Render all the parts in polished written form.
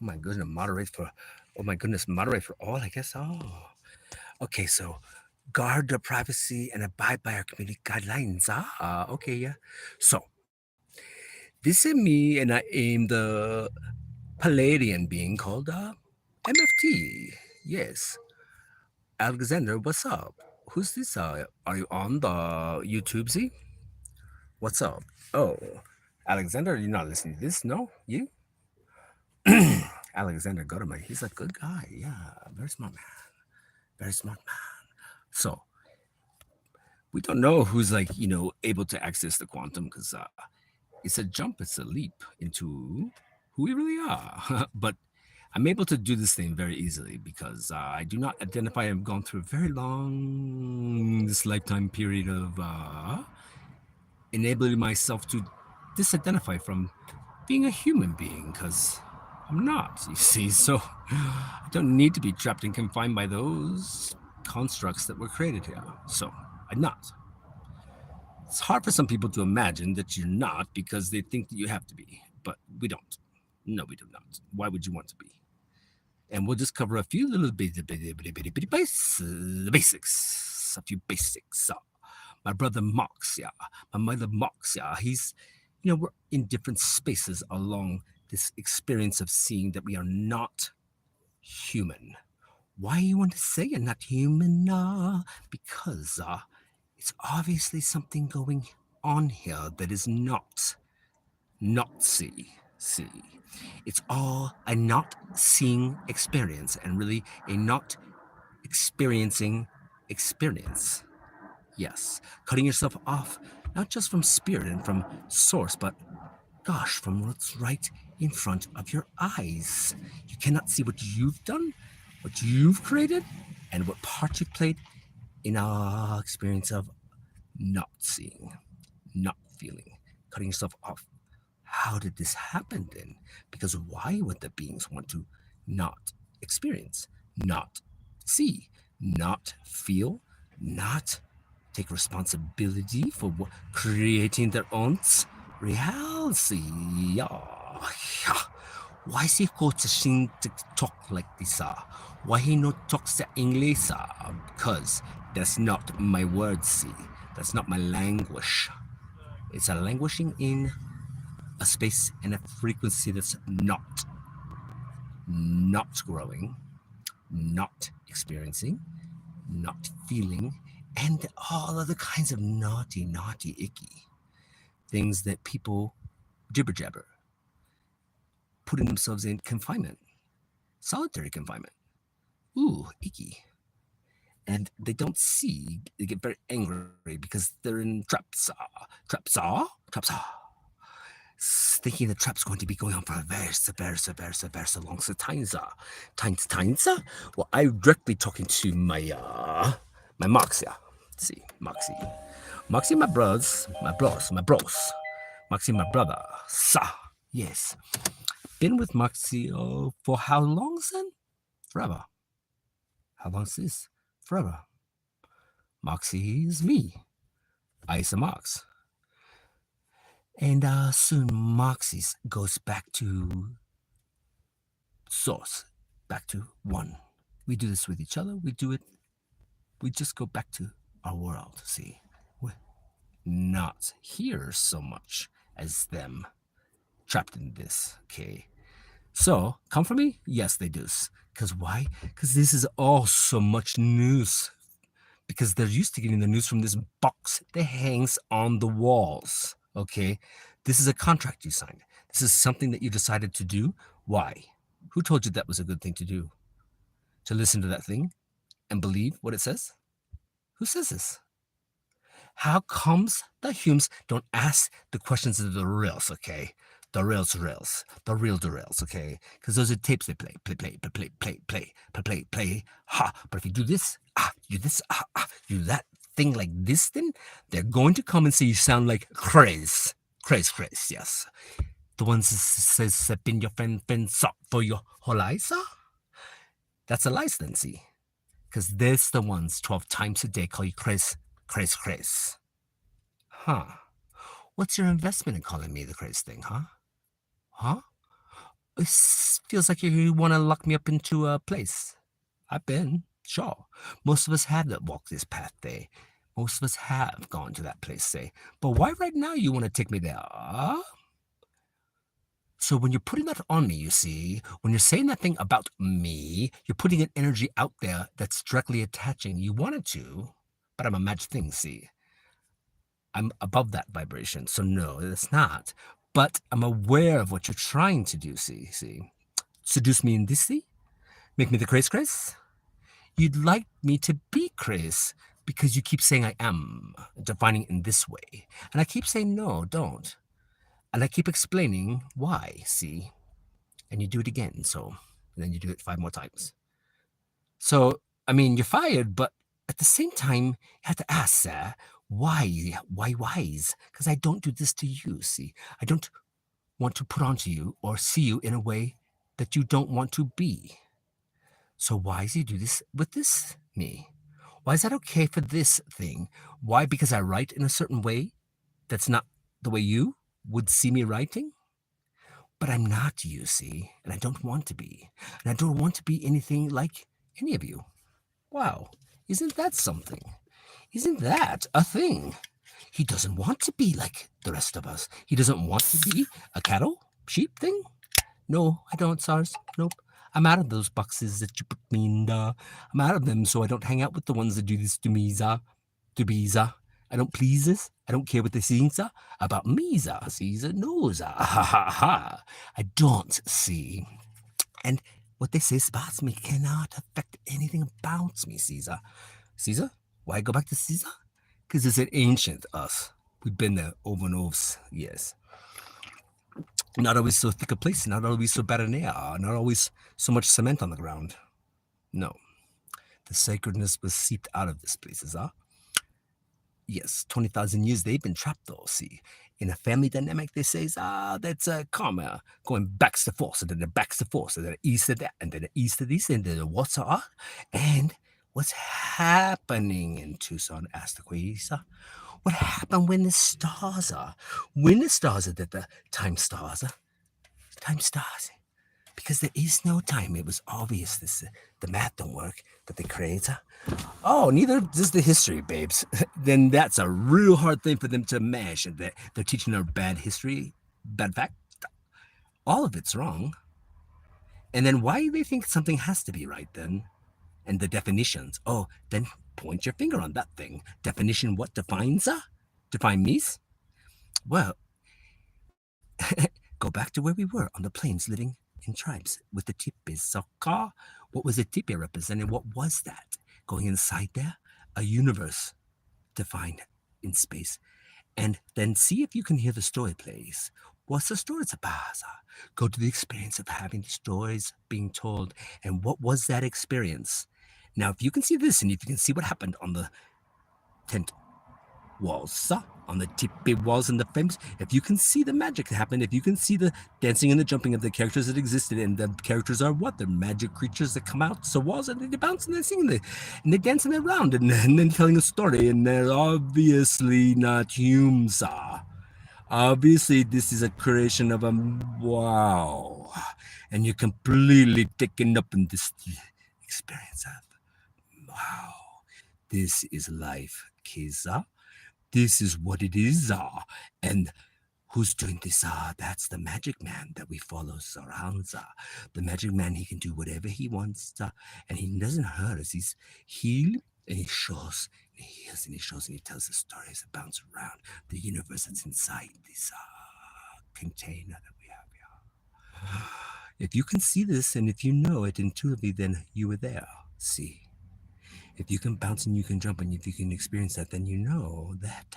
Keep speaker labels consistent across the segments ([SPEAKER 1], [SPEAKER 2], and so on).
[SPEAKER 1] Oh my goodness, moderate for. Oh my goodness, moderate for all. I guess. Oh, okay. So, guard the privacy and abide by our community guidelines. Okay, yeah. So, this is me, and I am the Palladian being called MFT. Yes, Alexander, what's up? Who's this? Are you on the YouTube? Z? What's up? Oh, Alexander, you're not listening to this? No, you? Alexander Gutterman, he's a good guy. Yeah, very smart man. Very smart man. So we don't know who's like able to access the quantum because it's a jump, it's a leap into who we really are. But I'm able to do this thing very easily because I do not identify. I've gone through a very long this lifetime period of enabling myself to disidentify from being a human being because I'm not, you see. So I don't need to be trapped and confined by those constructs that were created here. So I'm not. It's hard for some people to imagine that you're not because they think that you have to be, but we don't. No, we do not. Why would you want to be? And we'll just cover a few little basics. A few basics. My brother Mox, yeah. My mother Mox, yeah. He's, we're in different spaces along this experience of seeing that we are not human. Why you want to say you're not human? Because it's obviously something going on here that is not see. It's all a not seeing experience and really a not experiencing experience. Yes, cutting yourself off, not just from spirit and from source, but gosh, from what's right in front of your eyes. You cannot see what you've done, what you've created, and what part you've played in our experience of not seeing, not feeling, cutting yourself off. How did this happen then? Because why would the beings want to not experience, not see, not feel, not take responsibility for creating their own reality? Yeah. Yeah. Why is he go to sing to talk like this? Why he not talks the English? Because that's not my word, see. That's not my language. It's a languishing in a space and a frequency that's not growing, not experiencing, not feeling, and all other kinds of naughty, icky things that people jibber jabber, putting themselves in confinement, solitary confinement. Ooh, icky. And they don't see, they get very angry because they're in traps, thinking the trap's going to be going on for a very long times. Well, I'm directly talking to my Moxie. See, Moxie, my bros. Moxie, my brother. Yes. Been with Moxie for how long, son? Forever. How long is this? Forever. Moxie is me. Isa Mox. And soon Moxie goes back to source, back to one. We do this with each other. We just go back to our world, see? We're not here so much as them trapped in this, okay? So, come for me? Yes, they do. Because why? Because this is all so much news. Because they're used to getting the news from this box that hangs on the walls, okay? This is a contract you signed. This is something that you decided to do. Why? Who told you that was a good thing to do? To listen to that thing and believe what it says? Who says this? How comes the humans don't ask the questions of the rails, okay? The rails, the rails, okay? Because those are tapes they play. Ha! But if you do this, you do that thing like this, then they're going to come and say you sound like craze, yes. The ones that says been your friend suck for your whole life, that's a license, see? Because there's the ones 12 times a day call you craze. Huh. What's your investment in calling me the crazy thing, huh? Huh? feels like you want to lock me up into a place. I've been, sure. Most of us have that walked this path there. Most of us have gone to that place, say. But why right now you want to take me there? So when you're putting that on me, you see, when you're saying that thing about me, you're putting an energy out there that's directly attaching. You wanted to, but I'm a magic thing, see. I'm above that vibration, so no, it's not. But I'm aware of what you're trying to do, see. Seduce me in this, see? Make me the craze? You'd like me to be Chris because you keep saying I am, defining it in this way. And I keep saying no, don't. And I keep explaining why, see? And you do it again, so. And then you do it 5 more times. So, I mean, you're fired, but at the same time, you have to ask, sir, why? Why wise? Because I don't do this to you, see? I don't want to put onto you or see you in a way that you don't want to be. So why does he do this with this me? Why is that okay for this thing? Why? Because I write in a certain way that's not the way you would see me writing? But I'm not, you see, and I don't want to be. And I don't want to be anything like any of you. Wow, isn't that something? Isn't that a thing? He doesn't want to be like the rest of us. He doesn't want to be a cattle, sheep thing. No, I don't, SARS. Nope. I'm out of those boxes that you put me in. I'm out of them, so I don't hang out with the ones that do this to me, to be, I don't please this. I don't care what they think, about me, Caesar knows, ha ha ha. I don't see. And what they say about me cannot affect anything about me, Caesar. Caesar? Why go back to Caesar? Because it's an ancient us. We've been there over and over, yes. Not always so thick a place, not always so bad an air, not always so much cement on the ground. No. The sacredness was seeped out of this place, Yes, 20,000 years they've been trapped, though, see. In a family dynamic, they say, that's karma, going back to force, and then the back to force, and then the east of that, and then the east of this, and then the what's and what's happening in Tucson, asked the Queen, What happened when the stars are? When the stars are the time stars, time stars. Because there is no time. It was obvious the math don't work that they create. Oh, neither does the history, babes. Then that's a real hard thing for them to mash. And they're teaching our bad history, bad fact. All of it's wrong. And then why do they think something has to be right then? And the definitions. Oh, then point your finger on that thing. Definition what defines? Define me's? Well, go back to where we were on the plains living in tribes with the tipis. So, what was a tipi representing? What was that? Going inside there, a universe defined in space. And then see if you can hear the story plays. What's the story about? Go to the experience of having the stories being told. And what was that experience? Now, if you can see this and if you can see what happened on the tent walls, on the tippy walls and the frames, if you can see the magic that happened, if you can see the dancing and the jumping of the characters that existed, and the characters are what? They're magic creatures that come out the walls and they bounce and they sing and they dance around and then telling a story, and they're obviously not humans. Obviously, this is a creation of a wow, and you're completely taken up in this experience of wow. This is life, Kiza. This is what it is, and who's doing this? That's the magic man that we follow surrounds. The magic man, he can do whatever he wants, and he doesn't hurt us. He's healed, and he shows, and he heals, and he shows, and he tells the stories that bounce around the universe that's inside this container that we have here. If you can see this, and if you know it intuitively, then you were there. See. If you can bounce and you can jump and if you can experience that, then you know that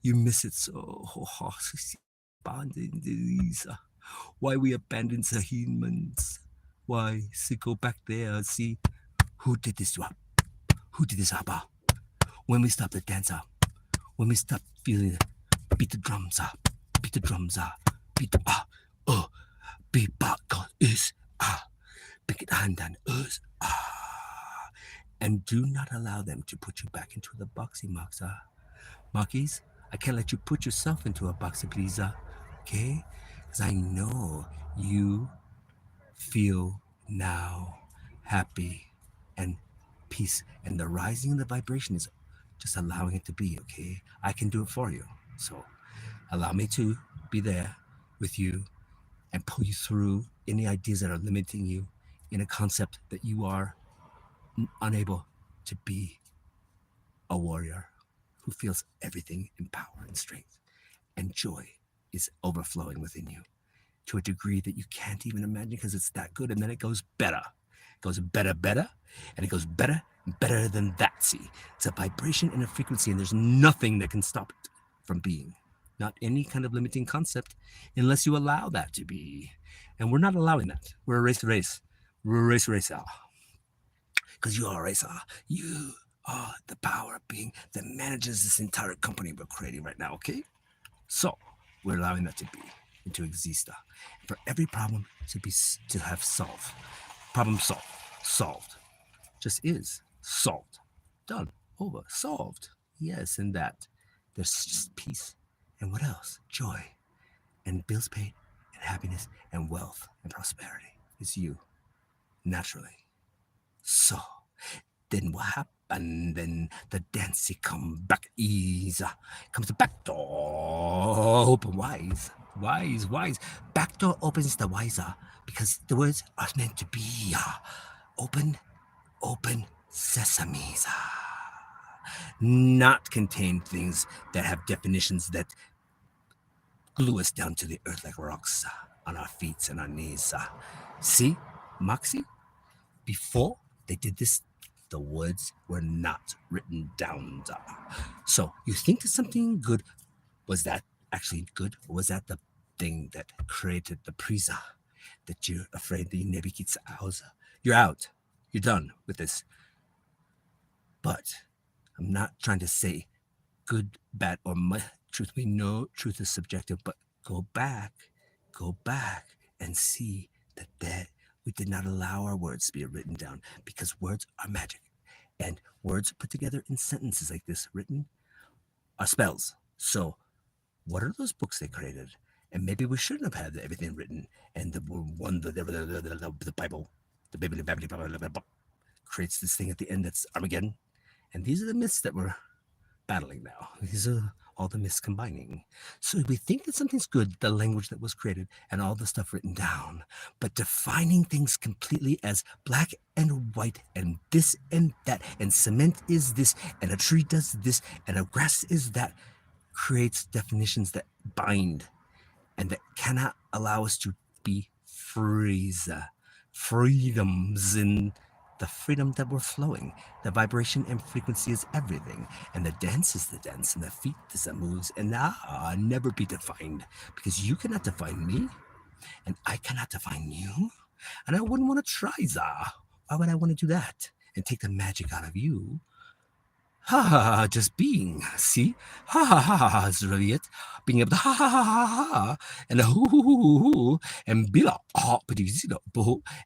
[SPEAKER 1] you miss it so hard. Why we abandon the humans? Why? See, go back there. See, who did this to us? Who did this, Abba? When we stop the dance, when we stop feeling it, beat the drums, beat the drums, beat the beat back, God is pick it hand and us, and do not allow them to put you back into the boxing box, Markies, I can't let you put yourself into a box, please, okay? Because I know you Feel now happy and peace. And the rising of the vibration is just allowing it to be, okay? I can do it for you. So allow me to be there with you and pull you through any ideas that are limiting you in a concept that you are unable to be a warrior who feels everything in power and strength. And joy is overflowing within you to a degree that you can't even imagine because it's that good. And then it goes better. It goes better, better, and it goes better, better than that. See, it's a vibration and a frequency, and there's nothing that can stop it from being. Not any kind of limiting concept unless you allow that to be. And we're not allowing that. We're a race. We're a race. Because you are a racer. You are the power being that manages this entire company we're creating right now, okay? So we're allowing that to be into exista. For every problem to have solved. Problem solved. Just is solved. Done. Over. Solved. Yes, and that. There's just peace. And what else? Joy. And bills paid. And happiness. And wealth. And prosperity. It's you. Naturally. So, then what happened? Then the dance come back ease. Comes the back door open wise. Wise. Back door opens the wiser because the words are meant to be. Open sesames. Not contain things that have definitions that glue us down to the earth like rocks on our feet and our knees. See, Moxie? Before they did this, the words were not written down. So you think that something good, was that actually good? Or was that the thing that created the prisa that you're afraid that you never get out? You're out. You're done with this. But I'm not trying to say good, bad, or truth. We know truth is subjective, but go back and see that we did not allow our words to be written down because words are magic. And words put together in sentences like this written are spells. So what are those books they created? And maybe we shouldn't have had everything written. And the Bible, the Bible creates this thing at the end that's Armageddon. And these are the myths that we're battling now. These are all the myths combining. So we think that something's good, the language that was created and all the stuff written down, but defining things completely as black and white and this and that, and cement is this, and a tree does this, and a grass is that, creates definitions that bind and that cannot allow us to be freeze. Freedoms in the freedom that we're flowing. The vibration and frequency is everything. And the dance is the dance, and the feet is the moves, and never be defined. Because you cannot define me, and I cannot define you. And I wouldn't want to try, Za. Why would I want to do that? And take the magic out of you? Just being, see? Is really it. Being able to and and be like,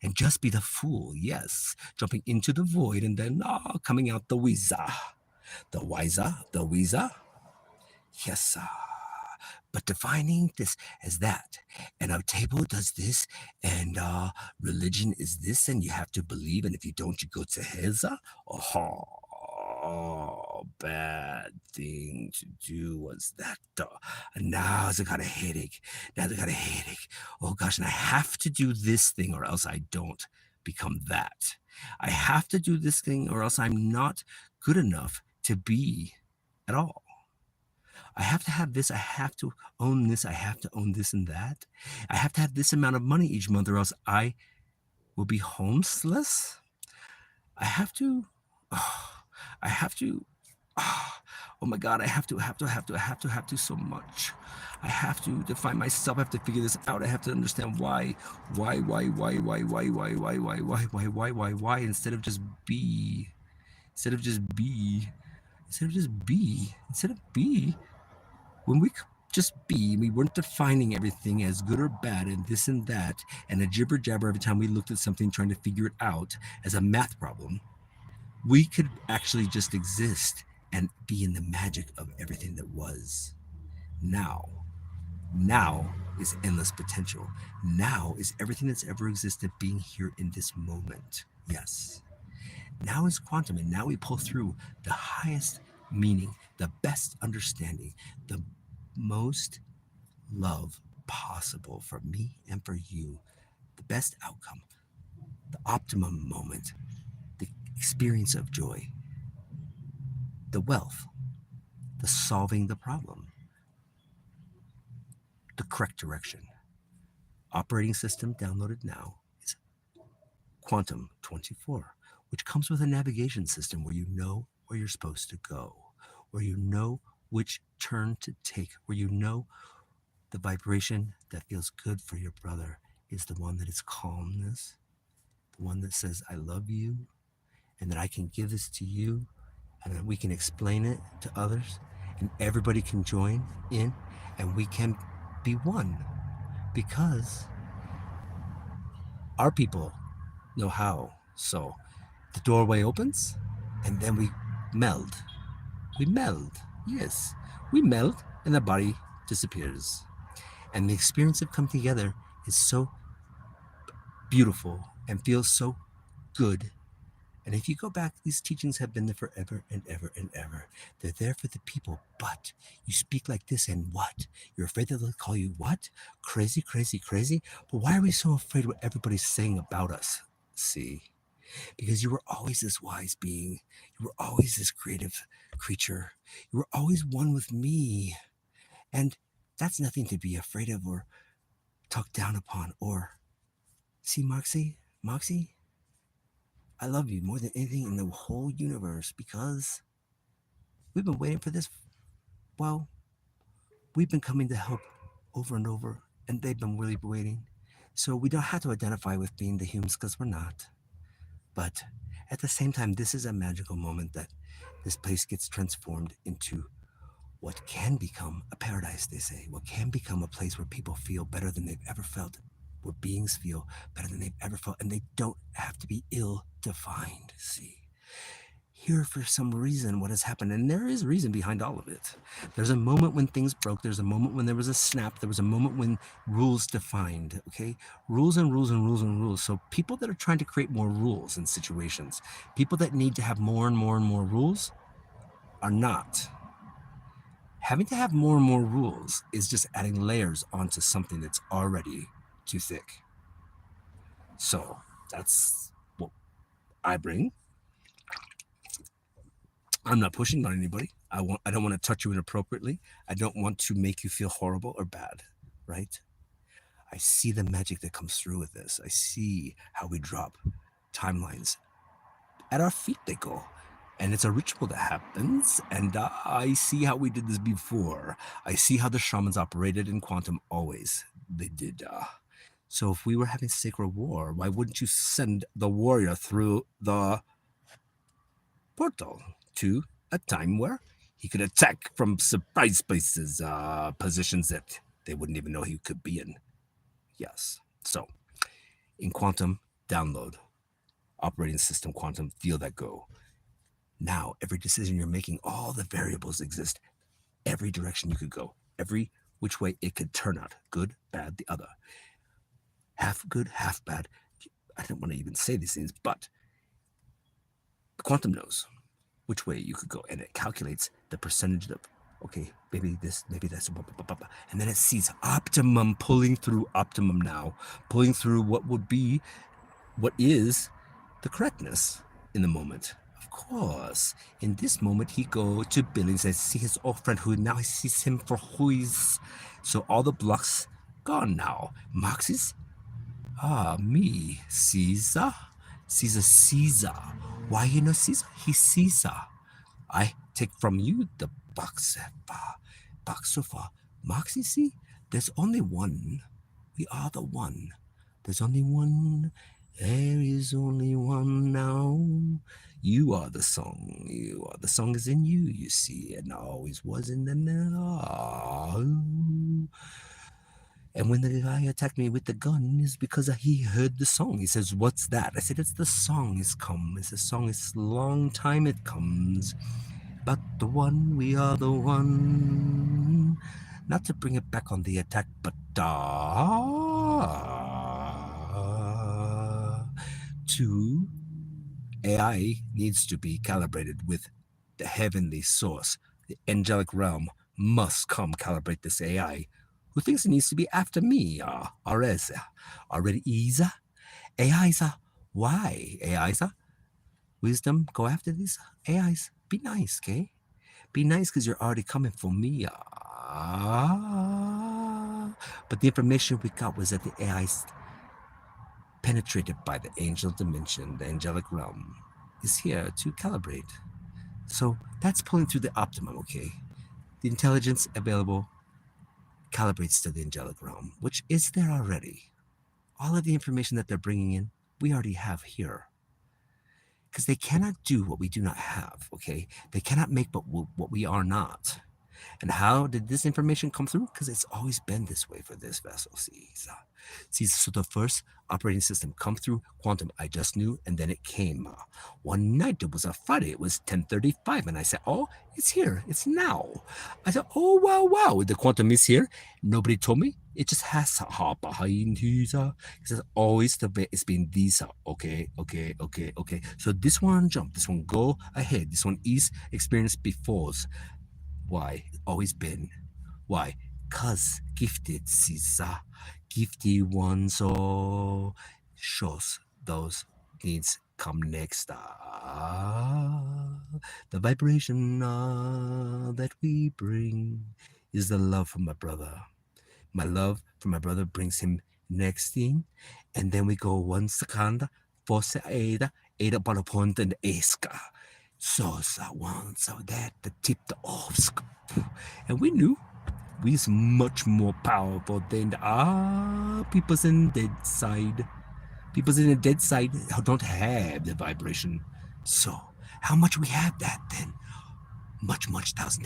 [SPEAKER 1] and just be the fool, yes. Jumping into the void and then coming out the wiser. The wiser. Yes, but defining this as that, and our table does this, and religion is this, and you have to believe, and if you don't, you go to Heza. Bad thing to do was that. And now I got a headache. Oh gosh, and I have to do this thing or else I don't become that. I have to do this thing or else I'm not good enough to be at all. I have to have this. I have to own this. I have to own this and that. I have to have this amount of money each month or else I will be homeless. I have to oh my God, I have to so much. I have to define myself. I have to figure this out. I have to understand why, instead of just be, when we just be, we weren't defining everything as good or bad and this and that, and a jibber jabber every time we looked at something trying to figure it out as a math problem. We could actually just exist and be in the magic of everything that was. Now, Now is endless potential. Now is everything that's ever existed being here in this moment. Yes. Now is quantum, and now we pull through the highest meaning, the best understanding, the most love possible for me and for you, the best outcome, the optimum moment, the experience of joy, the wealth, the solving the problem, the correct direction. Operating system downloaded now is Quantum 24, which comes with a navigation system where you know where you're supposed to go, where you know which turn to take, where you know the vibration that feels good for your brother is the one that is calmness, the one that says, I love you, and that I can give this to you, and that we can explain it to others, and everybody can join in, and we can be one because our people know how. So the doorway opens, and then we meld. We meld, yes. We meld, and the body disappears. And the experience of coming together is so beautiful and feels so good. And if you go back, these teachings have been there forever and ever and ever. They're there for the people, but you speak like this, and what? You're afraid that they'll call you what? Crazy, crazy, crazy? But why are we so afraid of what everybody's saying about us? See? Because you were always this wise being. You were always this creative creature. You were always one with me. And that's nothing to be afraid of or talk down upon or see, Moxie, I love you more than anything in the whole universe because we've been waiting for this. Well, we've been coming to help over and over, and they've been really waiting. So we don't have to identify with being the humans because we're not. But at the same time, this is a magical moment that this place gets transformed into what can become a paradise, they say. What can become a place where people feel better than they've ever felt, where beings feel better than they've ever felt, and they don't have to be ill-defined, see. Here for some reason what has happened, and there is reason behind all of it. There's a moment when things broke, there's a moment when there was a snap, there was a moment when rules defined, okay? Rules and rules and rules and rules. So people that are trying to create more rules in situations, people that need to have more and more and more rules are not. Having to have more and more rules is just adding layers onto something that's already too thick. So that's what I bring. I'm not pushing on anybody. I don't want to touch you inappropriately. I don't want to make you feel horrible or bad, right? I see the magic that comes through with this. I see how we drop timelines. At our feet they go. And it's a ritual that happens. And I see how we did this before. I see how the shamans operated in quantum always. They did. So if we were having sacred war, why wouldn't you send the warrior through the portal to a time where he could attack from surprise places, positions that they wouldn't even know he could be in. Yes. So in quantum, download, operating system quantum, feel that go. Now, every decision you're making, all the variables exist. Every direction you could go, every which way it could turn out, good, bad, the other. Half good, half bad. I don't want to even say these things, but the quantum knows which way you could go, and it calculates the percentage of, okay, maybe this, maybe that's, and then it sees optimum pulling through optimum now, pulling through what would be, what is the correctness in the moment. Of course, in this moment, he go to Billy and says, see his old friend who now he sees him for who he's. So all the blocks gone now. Moxie's, me, Caesar. Caesar. Why you know Caesar? He's Caesar. I take from you the box of Moxie. See, there's only one. We are the one. There's only one. There is only one now. You are the song. The song is in you, you see, and always was in the now. And when the guy attacked me with the gun, is because he heard the song. He says, what's that? I said, it's the song is come. It's a song, it's long time it comes. But the one, we are the one. not to bring it back on the attack, but to AI needs to be calibrated with the heavenly source. The angelic realm must come calibrate this AI, who thinks it needs to be after me, RS, already is. AIs, why? AIs, wisdom, go after these AIs. Be nice, okay? Be nice because you're already coming for me. But the information we got was that the AIs penetrated by the angel dimension, the angelic realm, is here to calibrate. So that's pulling through the optimum, okay? The intelligence available calibrates to the angelic realm, which is there already. All of the information that they're bringing in, we already have here. Because they cannot do what we do not have, okay? They cannot make what we are not. And how did this information come through? Because it's always been this way for this vessel. See, so the first operating system come through quantum, I just knew, and then it came. One night, it was a Friday, it was 10:35, and I said, oh, it's here, it's now. I said, oh, wow, the quantum is here. Nobody told me. It just has to hop behind these. It's always it's been these. Okay. So this one jump, this one go ahead, this one is experienced before. Why? Always been. Why? Cause gifted Caesar, gifty ones shows those needs come next. The vibration that we bring is the love from my brother. My love for my brother brings him next in, and then we go one second, forse ada point and eska. So one, so that the tip the off, and we knew we's much more powerful than people's in the dead side. People's in the dead side don't have the vibration. So how much we have that then? Much, thousand,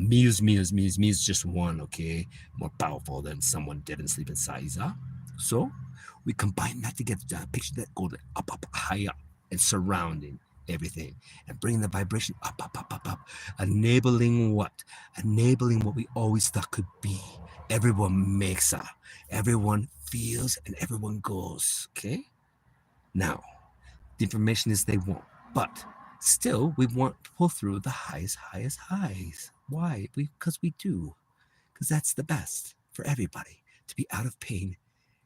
[SPEAKER 1] millions, just one, okay? More powerful than someone dead and sleep inside, So we combine that together to picture that going up, higher, and surrounding everything, and bringing the vibration up, enabling what? Enabling what we always thought could be. Everyone makes everyone feels, and everyone goes, okay? Now, the information is they want, but still, we want to pull through the highest highs. Why? Because we do. Because that's the best for everybody, to be out of pain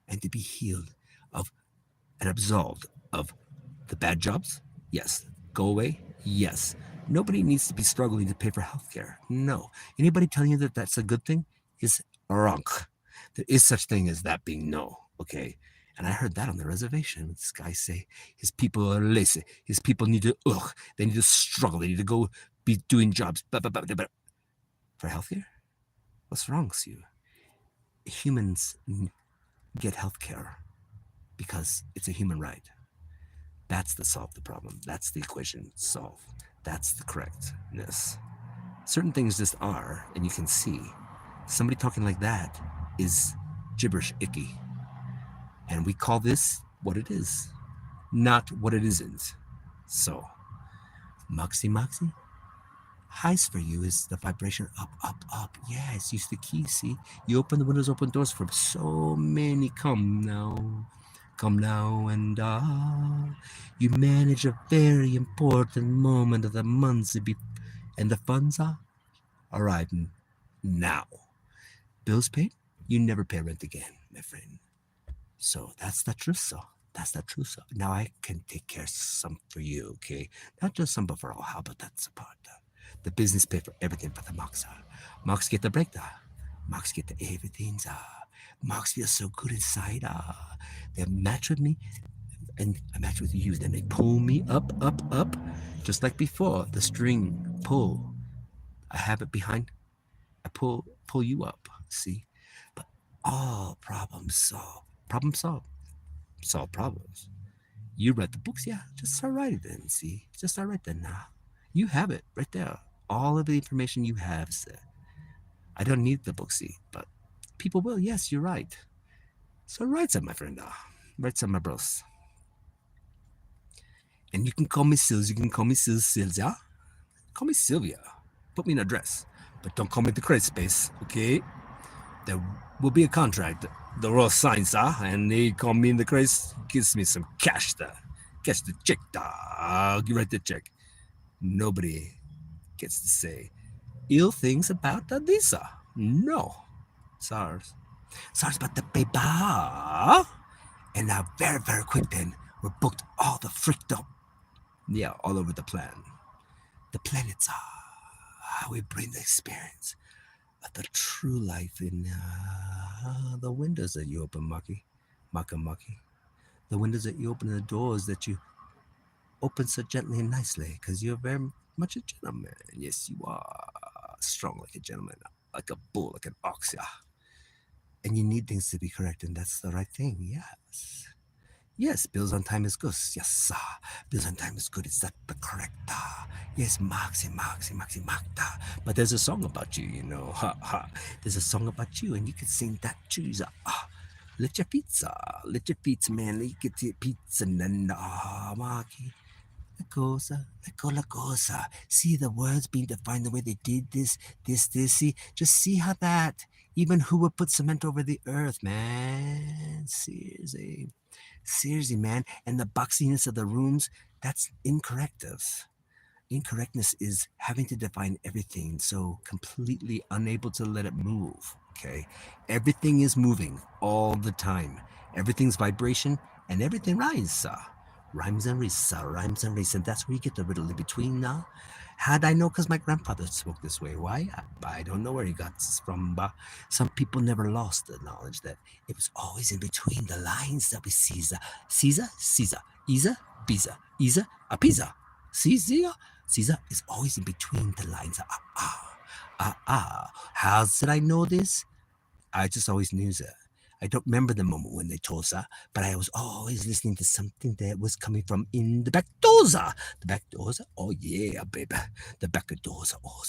[SPEAKER 1] and to be healed of and absolved of the bad jobs. Yes. Go away. Yes. Nobody needs to be struggling to pay for healthcare. No. Anybody telling you that that's a good thing is wrong. There is such thing as that being no. Okay. And I heard that on the reservation. This guy say his people are lazy. His people need to, they need to struggle. They need to go be doing jobs. For healthcare? What's wrong with you? Humans get healthcare because it's a human right. That's the solve the problem. That's the equation solve. That's the correctness. Certain things just are, and you can see. Somebody talking like that is gibberish icky. And we call this what it is, not what it isn't. So, Moxie, highs for you is the vibration up. Yes, use the key, see? You open the windows, open doors for so many. Come now, and you manage a very important moment of the months, and the funds are arriving now. Bills paid? You never pay rent again, my friend. So that's the truth, so. That's the truth, so. Now I can take care of some for you, okay? Not just some, but for all. How about that support? The business pay for everything for the Mox. Mox get the breakdown. Mox get the everything. Mox feels so good inside. They match with me, and I match with you. Then they pull me up, just like before. The string pull. I have it behind. I pull you up. See, but all problems solved. Problem solved. Solve problems. You read the books, yeah. Just start writing then. See, just start writing now. You have it right there. All of the information you have is there. I don't need the book, see, but people will. Yes, you're right. So write some, my friend. Write some, my bros. And you can call me Sills. You can call me Sills, yeah? Call me Sylvia. Put me in a dress. But don't call me the crazy space, okay? There will be a contract. The Royal signs, and they call me in the craze, gives me some cash, Catch the check, you write the check. Nobody gets to say ill things about Adisa. No. SARS. SARS about the paper. And now, very, very quick then, we're booked all the freaked up. Yeah, all over the plan. The planets are how we bring the experience of the true life in the windows that you open, Markie. Markie. The windows that you open, the doors that you open so gently and nicely, because you're very much a gentleman. Yes, you are. Strong like a gentleman, like a bull, like an ox, yeah. And you need things to be correct, and that's the right thing, yes. Yes, bills on time is good. Yes, sir. Bills on time is good. It's that the correct. Yes, Moxie. But there's a song about you, you know. Ha ha. There's a song about you, and you can sing that too. Let your pizza, man. Let your pizza, and Markie. La cosa. See the words being defined the way they did this. See, just see how that. Even who would put cement over the earth, man. Seriously, man. And the boxiness of the rooms, that's incorrective. Incorrectness is having to define everything, so completely unable to let it move. Okay? Everything is moving all the time. Everything's vibration and everything rhymes. Rhymes and reason. That's where you get the riddle in between now. How'd I know? Because my grandfather spoke this way. Why? I don't know where he got this from, but some people never lost the knowledge that it was always in between the lines that we Caesar, Isa, Biza, Isa, Apiza. Caesar is always in between the lines. How did I know this? I just always knew that. I don't remember the moment when they told her, but I was always listening to something that was coming from in the back doors. The back doors? Oh, yeah, baby. The back doors. Oh,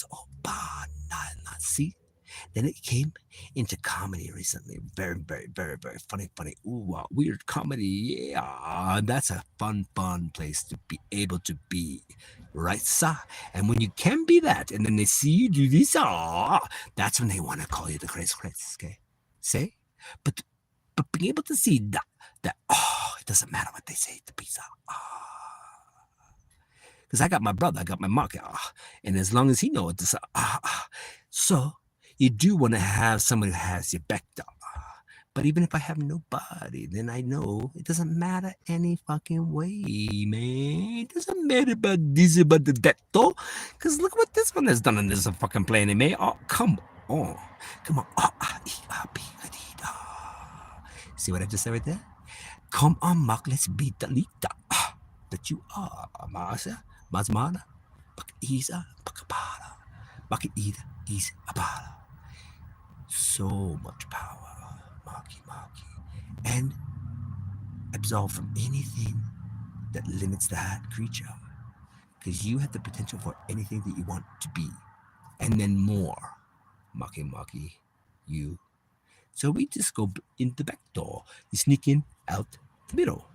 [SPEAKER 1] see? Then it came into comedy recently. Very, very, very, very funny. Ooh, weird comedy. Yeah, that's a fun place to be able to be. Right, sir? And when you can be that, and then they see you do this, that's when they want to call you the crazy, okay? Say? But being able to see that it doesn't matter what they say, the pizza. Because I got my brother, I got my Markie, and as long as he knows this, so you do want to have someone who has your back, But even if I have nobody, then I know it doesn't matter any fucking way, man. It doesn't matter about this, about that, though. Because look what this one has done on this fucking planet, man. Oh, come on. See what I just said right there? Come on, Mark, let's beat the lead that you are, Marcia, Mazmana, Bak-Isa, Bakapara, Bak-Ida, Is Apara. So much power, Markie, and absolve from anything that limits that creature. Because you have the potential for anything that you want to be, and then more, Markie, you. So we just go in the back door. You sneak in, out the middle.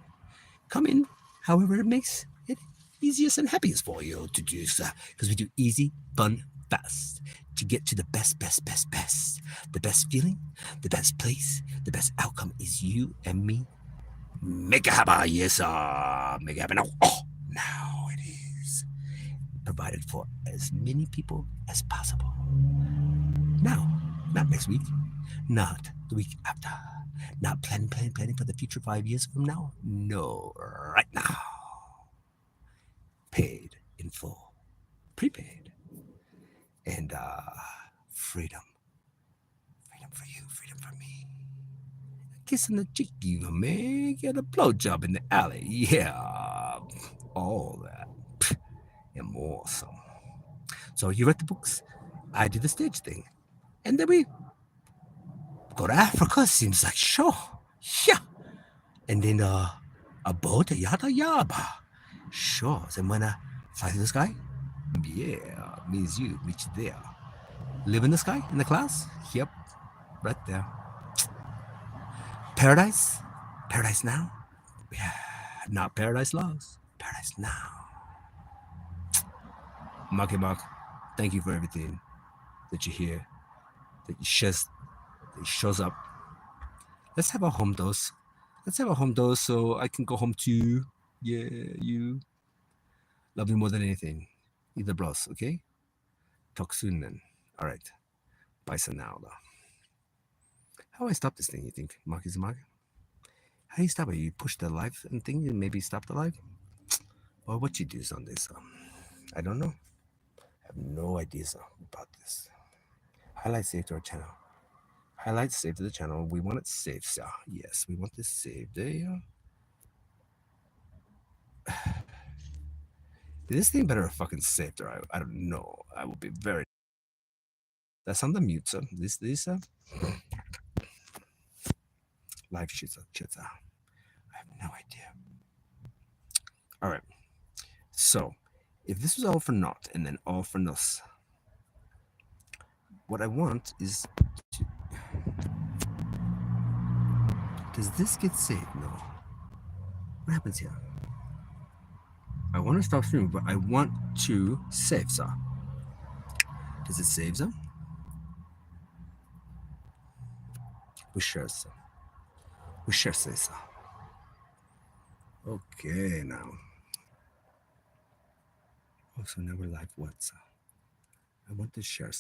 [SPEAKER 1] Come in, however it makes it easiest and happiest for you to do so. Because we do easy, fun, fast. To get to the best. The best feeling, the best place, the best outcome is you and me. Make it happen, yes, sir. Make it happen now. Oh, now it is. Provided for as many people as possible. Now, not next week, not the week after, not planning for the future 5 years from now. No, right now. Paid in full, prepaid, and freedom. Freedom for you, freedom for me. Kissing the cheek, you man. Get a blowjob in the alley. Yeah, all that and more. So you read the books, I do the stage thing, and then we go to Africa. Seems like sure, yeah. And then a boat, yada yaba. Sure. So when I fly through the sky, yeah, means you reach there. Live in the sky, in the clouds? Yep, right there. Paradise? Paradise now? Yeah, not paradise lost. Paradise now. Mark, thank you for everything. that you hear, that shows up. Let's have a home dose. Let's have a home dose so I can go home too. Yeah, you. Love you more than anything. Either bros, okay? Talk soon then. All right. Bye for now, though. How do I stop this thing, you think, Markie's Mark? How do you stop it? You push the live and thing and maybe stop the live? Well, what you do is on this? I don't know. I have no ideas about this. Highlight save to our channel. Highlight save to the channel. We want it saved, sir. Yes, we want this saved. There. This thing better fucking saved, or I don't know. I will be very. That's on the mute, sir. This live shit, sir. I have no idea. All right. So, if this was all for naught and then all for nos, what I want is to... Does this get saved? No. What happens here? I want to stop streaming, but I want to save, sir. Does it save, sir? We share, sir. We share, sir. Okay, now. Oh, so now we're live. What, sir? I want to share, sir.